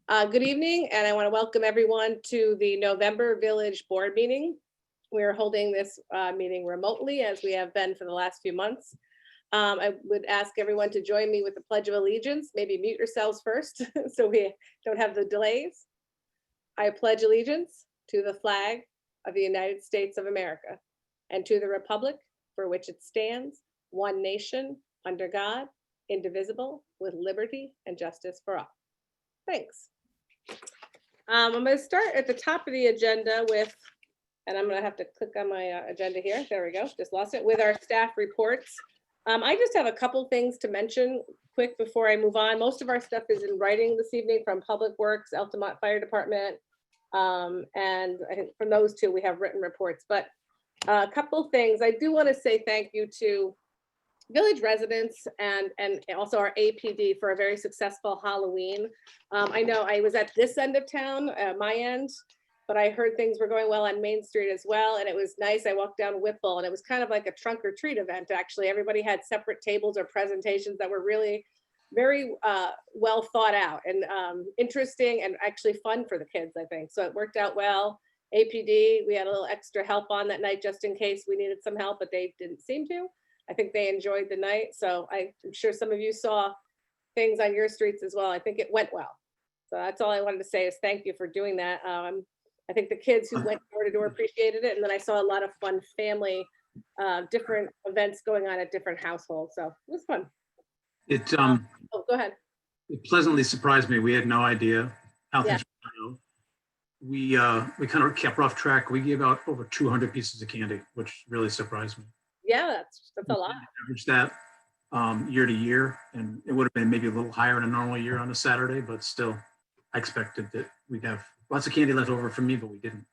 Good evening, and I want to welcome everyone to the November Village Board meeting. We are holding this meeting remotely, as we have been for the last few months. I would ask everyone to join me with the Pledge of Allegiance. Maybe mute yourselves first so we don't have the delays. I pledge allegiance to the flag of the United States of America and to the republic for which it stands, one nation, under God, indivisible, with liberty and justice for all. Thanks. I'm going to start at the top of the agenda with, and I'm going to have to click on my agenda here. There we go. Just lost it, with our staff reports. I just have a couple things to mention quick before I move on. Most of our stuff is in writing this evening from Public Works, Altamont Fire Department, and I think from those two we have written reports. But a couple things. I do want to say thank you to village residents and also our APD for a very successful Halloween. I know I was at this end of town, my end, but I heard things were going well on Main Street as well. And it was nice. I walked down Whipple and it was kind of like a trunk or treat event. Actually, everybody had separate tables or presentations that were really very well thought out and interesting and actually fun for the kids, I think. So it worked out well. APD, we had a little extra help on that night just in case we needed some help, but they didn't seem to. I think they enjoyed the night. So I'm sure some of you saw things on your streets as well. I think it went well. So that's all I wanted to say is thank you for doing that. I think the kids who went door to door appreciated it. And then I saw a lot of fun family, different events going on at different households. So it was fun. Oh, go ahead. It pleasantly surprised me. We had no idea how things were going to go. We kind of kept rough track. We gave out over 200 pieces of candy, which really surprised me. Yeah, that's a lot. Average that year to year, and it would have been maybe a little higher in a normal year on a Saturday, but still, I expected that we'd have lots of candy left over for me, but we didn't.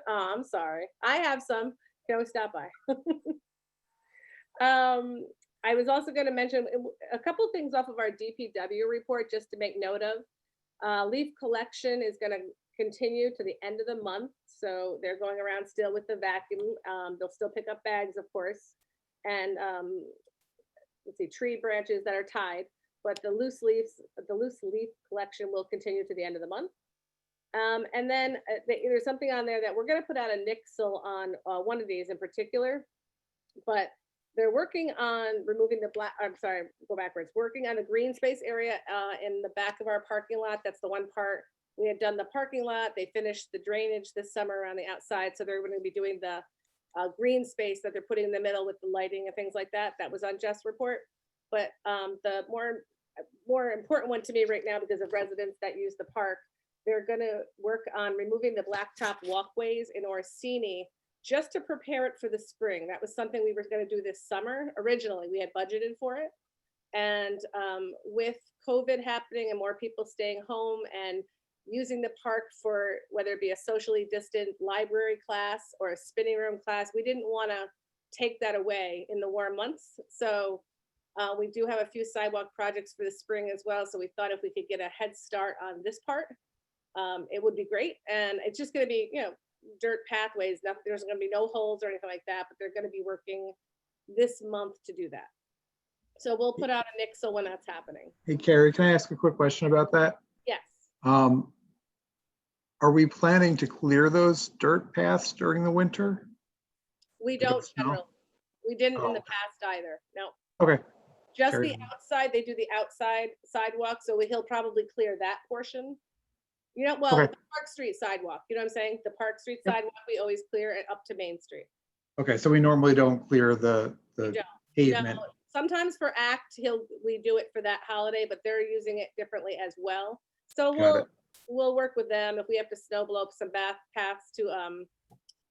Oh, I'm sorry. I have some. You can always stop by. I was also going to mention a couple things off of our DPW report, just to make note of. Leaf collection is going to continue to the end of the month. So they're going around still with the vacuum. They'll still pick up bags, of course. And let's see, tree branches that are tied, but the loose leaf collection will continue to the end of the month. And then there's something on there that we're going to put out a nixle on one of these in particular, but they're working on removing the working on the green space area in the back of our parking lot. That's the one part. We had done the parking lot. They finished the drainage this summer on the outside. So they're going to be doing the green space that they're putting in the middle with the lighting and things like that. That was on Jeff's report. But the more important one to me right now, because of residents that use the park, they're going to work on removing the blacktop walkways in Orsini just to prepare it for the spring. That was something we were going to do this summer. Originally, we had budgeted for it. And with COVID happening and more people staying home and using the park for whether it be a socially distant library class or a spinning room class, we didn't want to take that away in the warm months. So we do have a few sidewalk projects for the spring as well. So we thought if we could get a head start on this part, it would be great. And it's just going to be, dirt pathways. There's going to be no holes or anything like that, but they're going to be working this month to do that. So we'll put out a nixle when that's happening. Hey, Carrie, can I ask a quick question about that? Yes. Are we planning to clear those dirt paths during the winter? We don't generally. We didn't in the past either. No. Okay. Just the outside. They do the outside sidewalk, so he'll probably clear that portion. The Park Street sidewalk. You know what I'm saying? The Park Street sidewalk, we always clear it up to Main Street. Okay, so we normally don't clear the pavement. No. Sometimes for ACT, we do it for that holiday, but they're using it differently as well. So we'll work with them if we have to snow blow up some paths to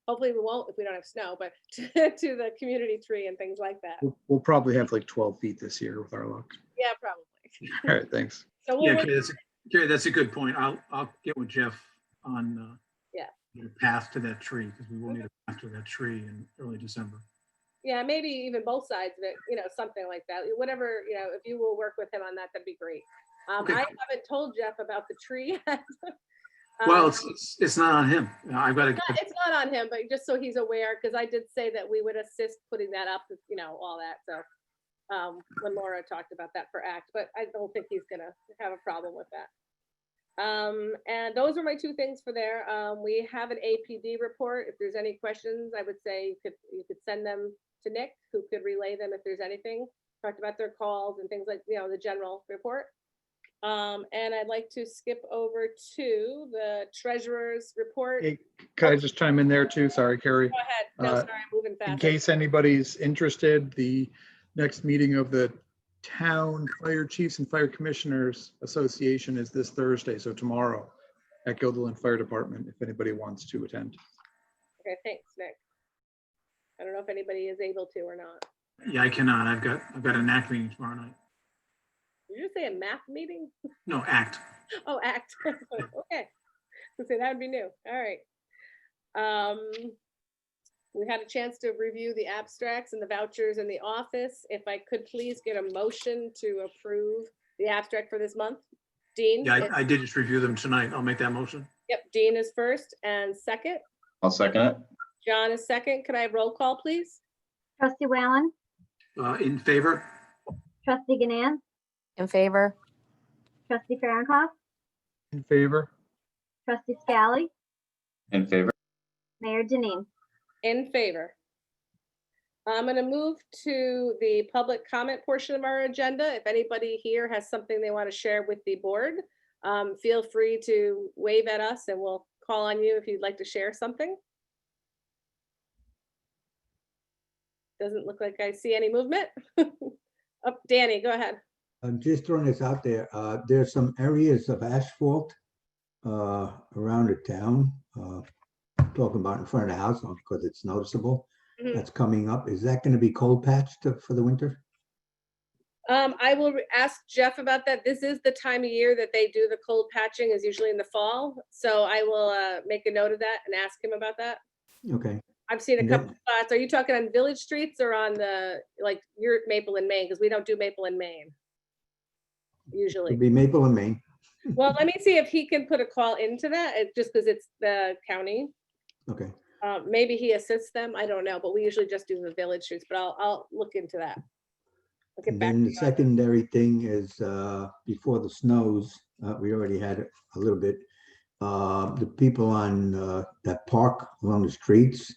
hopefully we won't if we don't have snow, but to the community tree and things like that. We'll probably have like 12 feet this year with our luck. Yeah, probably. All right, thanks. So Carrie, that's a good point. I'll get with Jeff on the path to that tree, because we will need a path to that tree in early December. Yeah, maybe even both sides of it, something like that. Whatever, if you will work with him on that, that'd be great. Okay. I haven't told Jeff about the tree yet. Well, it's not on him. I've got to. It's not on him, but just so he's aware, because I did say that we would assist putting that up, all that. So when Laura talked about that for ACT, but I don't think he's gonna have a problem with that. And those are my two things for there. We have an APD report. If there's any questions, I would say you could send them to Nick, who could relay them if there's anything. Talked about their calls and things like, the general report. And I'd like to skip over to the treasurer's report. Hey, could I just chime in there too? Sorry, Carrie. Go ahead. No, Uh, sorry, I'm moving In fast. case anybody's interested, the next meeting of the Town Fire Chiefs and Fire Commissioners Association is this Thursday, so tomorrow at Guilderland Fire Department, if anybody wants to attend. Okay, thanks, Nick. I don't know if anybody is able to or not. Yeah, I cannot. I've got a NAC meeting tomorrow night. Did you say a math meeting? No, ACT. Oh, ACT. Okay. So that would be new. All right. We had a chance to review the abstracts and the vouchers in the office. If I could please get a motion to approve the abstract for this month. Dean? Yeah, I did just review them tonight. I'll make that motion. Yep, Dean is first and second. I'll second it. John is second. Could I have roll call, please? Trustee Whalen, In favor? trustee Ganance, In favor? trustee Farronkov, In favor? trustee Scally, In favor. Mayor Denine. In favor. I'm going to move to the public comment portion of our agenda. If anybody here has something they want to share with the board, feel free to wave at us and we'll call on you if you'd like to share something. Doesn't look like I see any movement. Up, Danny, go ahead. I'm just throwing this out there. There's some areas of asphalt around the town. Talking about in front of the house because it's noticeable. Mhm. That's coming up. Is that going to be cold patched for the winter? I will ask Jeff about that. This is the time of year that they do the cold patching, is usually in the fall. So I will make a note of that and ask him about that. Okay. I've seen a And couple then- spots. Are you talking on village streets or on the, like, you're at Maple and Main? Because we don't do Maple and Main. Usually. It'll be Maple and Maine. Well, let me see if he can put a call into that, just because it's the county. Okay. Maybe he assists them. I don't know, but we usually just do the village streets, but I'll look into that. I'll get And back to then the you on that. secondary thing is before the snows, we already had it a little bit. The people on that park along the streets,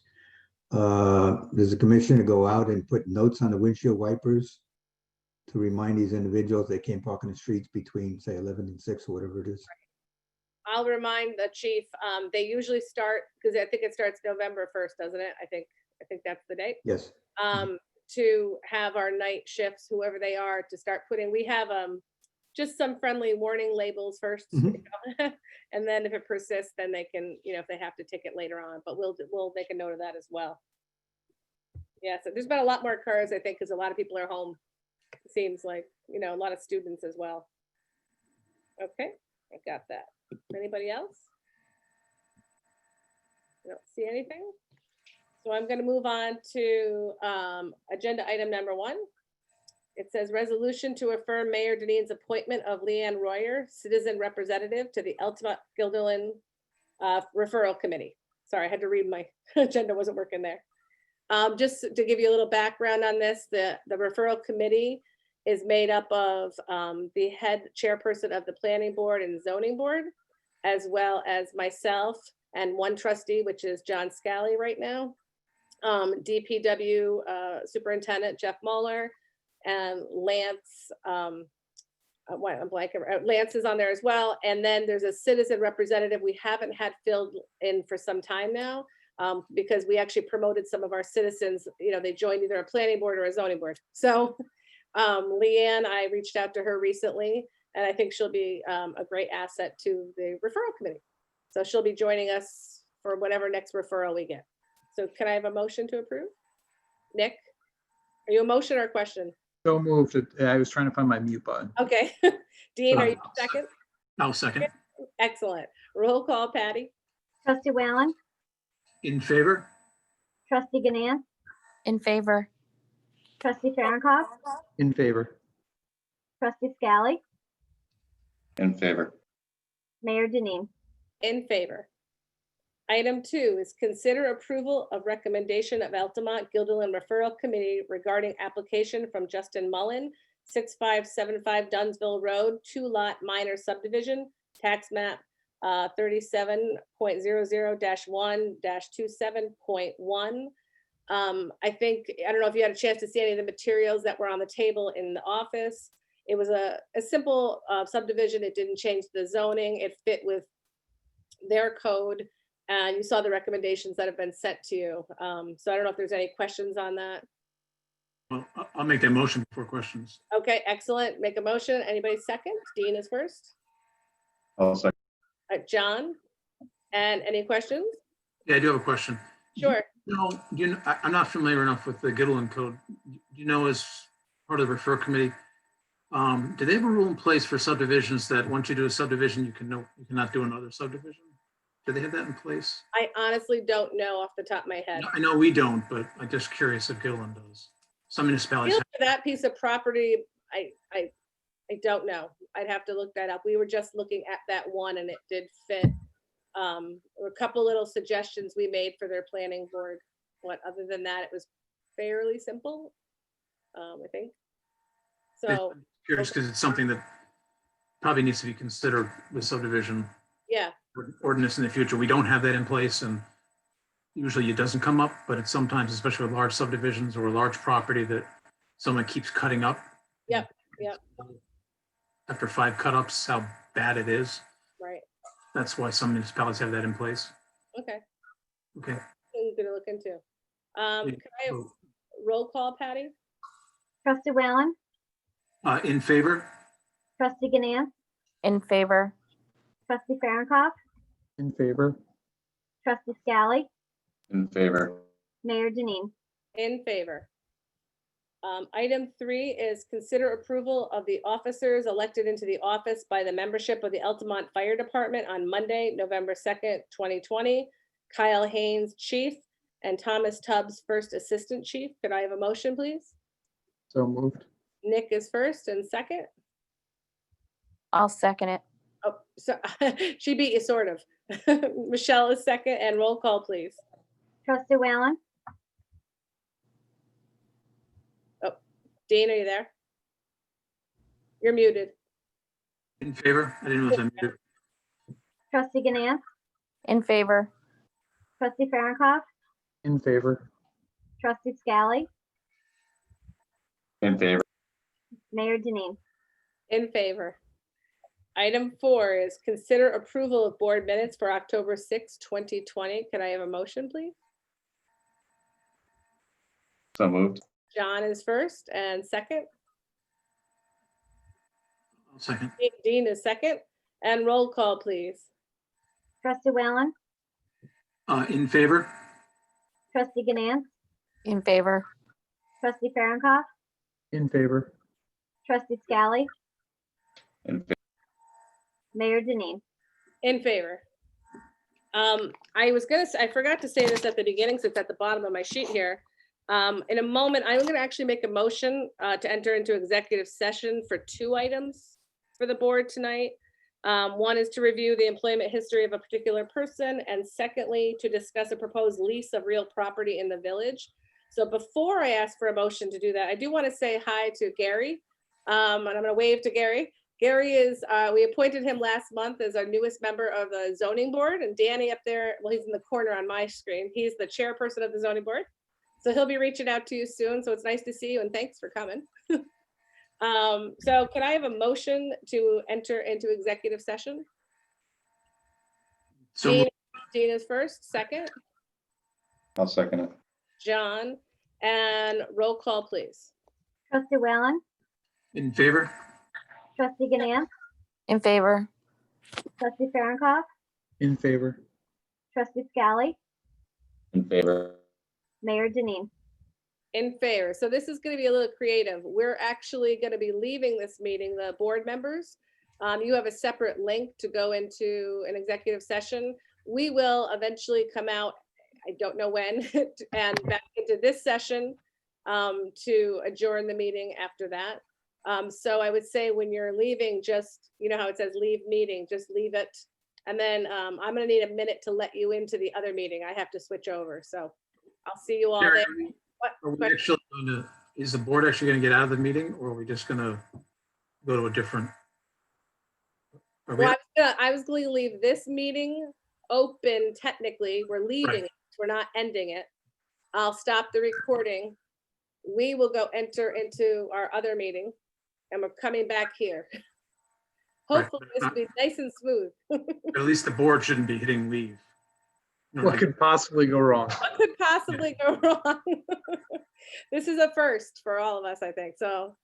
there's a commission to go out and put notes on the windshield wipers to remind these individuals they can't park in the streets between, say, 11 and 6 or whatever it is. I'll remind the chief, they usually start, because I think it starts November 1st, doesn't it? I think that's the date. Yes. To have our night shifts, whoever they are, to start putting, we have just some friendly warning labels first. Mhm. And then if it persists, then they can, if they have to ticket later on, but we'll make a note of that as well. Yeah, so there's been a lot more cars, I think, because a lot of people are home. It seems like, a lot of students as well. Okay, I got that. Anybody else? I don't see anything. So I'm going to move on to agenda item number 1. It says resolution to affirm Mayor Denine's appointment of Leanne Royer, citizen representative to the Altamont Guilderland Referral Committee. Sorry, I had to read my agenda, wasn't working there. Just to give you a little background on this, the referral committee is made up of the head chairperson of the planning board and zoning board, as well as myself and one trustee, which is John Scally right now. DPW Superintendent Jeff Mueller and Lance, I'm blanking, Lance is on there as well. And then there's a citizen representative we haven't had filled in for some time now, because we actually promoted some of our citizens, they joined either a planning board or a zoning board. So Leanne, I reached out to her recently, and I think she'll be a great asset to the referral committee. So she'll be joining us for whatever next referral we get. So can I have a motion to approve? Nick, are you a motion or a question? So moved. I was trying to find my mute button. Okay. Dean, are you second? I'll second. Excellent. Roll call, Patty. Trustee Whalen, In favor? trustee Ganance, In favor? trustee Farronkov, In favor? trustee Scally, In favor. Mayor Denine. In favor. Item 2 is consider approval of recommendation of Altamont Guilderland Referral Committee regarding application from Justin Mullen, 6575 Dunsville Road, 2-lot minor subdivision, tax map 37.00-1-27.1. I think, I don't know if you had a chance to see any of the materials that were on the table in the office. It was a simple subdivision. It didn't change the zoning. It fit with their code. And you saw the recommendations that have been sent to you. So I don't know if there's any questions on that. Well, I'll make that motion before questions. Okay, excellent. Make a motion. Anybody second? Dean is first. I'll second. John, and any questions? Yeah, I do have a question. Sure. I'm not familiar enough with the Gittleland code. Do you know, as part of the refer committee, do they have a rule in place for subdivisions that once you do a subdivision, you cannot do another subdivision? Do they have that in place? I honestly don't know off the top of my head. I know we don't, but I'm just curious if Gittleland does. Some municipalities. Feel for that piece of property, I don't know. I'd have to look that up. We were just looking at that one and it did fit. There were a couple little suggestions we made for their planning board. But other than that, it was fairly simple, I think. So, Curious because it's something that probably needs to be considered with subdivision yeah, ordinance in the future. We don't have that in place and usually it doesn't come up, but it's sometimes, especially with large subdivisions or a large property, that someone keeps cutting up. Yep, yep. After 5 cut-ups, how bad it is. right. That's why some municipalities have that in place. Okay, Okay. I'm gonna look into. Can I have roll call, Patty? Trustee Whalen, In favor? trustee Ganance, In favor. trustee Farronkov, In favor? trustee Scally, In favor. Mayor Denine. In favor. Item 3 is consider approval of the officers elected into the office by the membership of the Altamont Fire Department on Monday, November 2nd, 2020. Kyle Haynes, Chief, and Thomas Tubbs, First Assistant Chief. Could I have a motion, please? So moved. Nick is first and second. I'll second it. Oh, so she beat you sort of. Michelle is second and roll call, please. Trustee Whalen, Dean, are you there? You're muted. In favor? I didn't know it was unmuted. trustee Ganance, In favor. trustee Farronkov, In favor? trustee Scally, In favor. Mayor Denine. In favor. Item 4 is consider approval of board minutes for October 6, 2020. Can I have a motion, please? So moved. John is first and second. I'll second. Dean is second. And roll call, please. Trustee Whalen, In favor? trustee Ganance, In favor. trustee Farronkov, In favor? trustee Scally, In favor. Mayor Denine. In favor. I forgot to say this at the beginning, so it's at the bottom of my sheet here. In a moment, I'm going to actually make a motion to enter into executive session for 2 items for the board tonight. One is to review the employment history of a particular person, and secondly, to discuss a proposed lease of real property in the village. So before I ask for a motion to do that, I do want to say hi to Gary. And I'm going to wave to Gary. Gary is, we appointed him last month as our newest member of the zoning board, and Danny up there, well, he's in the corner on my screen. He's the chairperson of the zoning board. So he'll be reaching out to you soon. So it's nice to see you and thanks for coming. So can I have a motion to enter into executive session? So Dean moved. Dean is first, second, I'll second it. John, and roll call, please. Trustee Whalen, In favor? trustee Ganance, In favor. trustee Farronkov, In favor? trustee Scally, In favor. Mayor Denine. In favor. So this is going to be a little creative. We're actually going to be leaving this meeting, the board members. You have a separate link to go into an executive session. We will eventually come out, I don't know when, and back into this session to adjourn the meeting after that. So I would say when you're leaving, just, you know how it says leave meeting, just leave it And then I'm gonna need a minute to let you into the other meeting. I have to switch over, so I'll see you all Mary, there. What? Are we Question? actually going to, is the board actually going to get out of the meeting, or are we just going to go to a different? Are we- Well, I was going to leave this meeting open technically. We're leaving it. We're not ending it. I'll stop the recording. We will go enter into our other meeting and we're coming back here. Right, Hopefully but this will be nice and smooth. At least the board shouldn't be hitting leave. You know, What could possibly go wrong? What could possibly go wrong? This is a first for all of us, I think. So